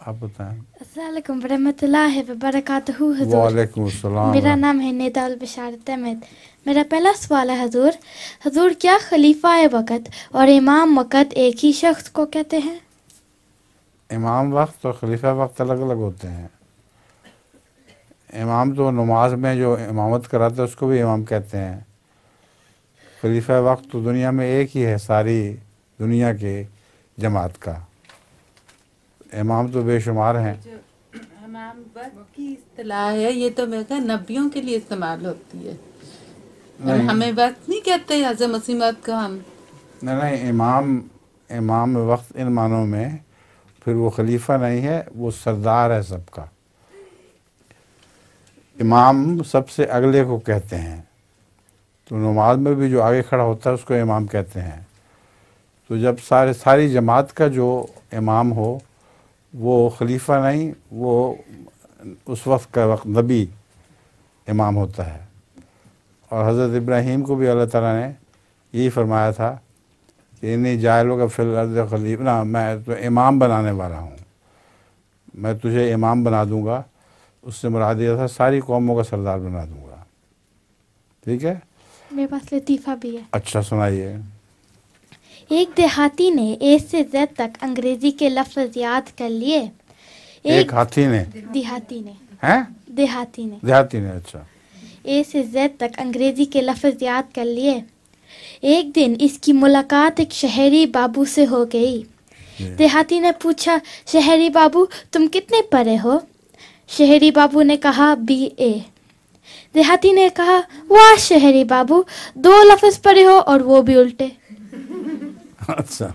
आप बताएं। अस्सलाम वालेकुम रहमतुल्लाहि व बरकातहू हुजूर। वालेकुम अस्सलाम। मेरा नाम है नेदाल बशारत अहमद। मेरा पहला सवाल है हुजूर, हुजूर क्या खलीफा वक़्त और इमाम वक़्त एक ही शख्स को कहते हैं? इमाम वक्त और खलीफा वक्त अलग अलग होते हैं। इमाम तो नमाज में जो इमामत कराता है उसको भी इमाम कहते हैं। खलीफा वक्त तो दुनिया में एक ही है सारी दुनिया के जमात का। इमाम तो बेशुमार हैं। इमाम वक्त की इस्तिलाह है, ये तो मैं कहा नबियों के लिए इस्तेमाल होती है। हमें वक्त नहीं कहते हज़रत मसीह मौद को हम। नहीं, इमाम वक्त इन मानों में फिर वो खलीफा नहीं है, वो सरदार है सबका। इमाम सबसे अगले को कहते हैं, तो नमाज में भी जो आगे खड़ा होता है उसको इमाम कहते हैं। तो जब सारी जमात का जो इमाम हो वो खलीफा नहीं, वो उस वक्त का वक्त नबी इमाम होता है। और हज़रत इब्राहीम को भी अल्लाह ताला ने यही फरमाया था कि इन्हीं जायलों का फिल अर्ज़ खलीफा ना, मैं तो इमाम बनाने वाला हूँ, मैं तुझे इमाम बना दूँगा। उससे मुराद ये था सारी कौमों का सरदार बना दूँगा। ठीक है, मेरे पास लतीफ़ा भी है। अच्छा सुनाइए। एक देहाती ने ए से जेड तक अंग्रेजी के लफ्ज़ याद कर लिए। एक हाथी ने देहाती ने हैं देहाती ने अच्छा ए से जेड तक अंग्रेजी के लफ्ज़ याद कर लिए। एक दिन इसकी मुलाकात एक शहरी बाबू से हो गई। देहाती ने पूछा, शहरी बाबू तुम कितने पढ़े हो? शहरी बाबू ने कहा BA। देहाती ने कहा, वाह शहरी बाबू, 2 लफ्ज़ पढ़े हो और वो भी उल्टे। अच्छा।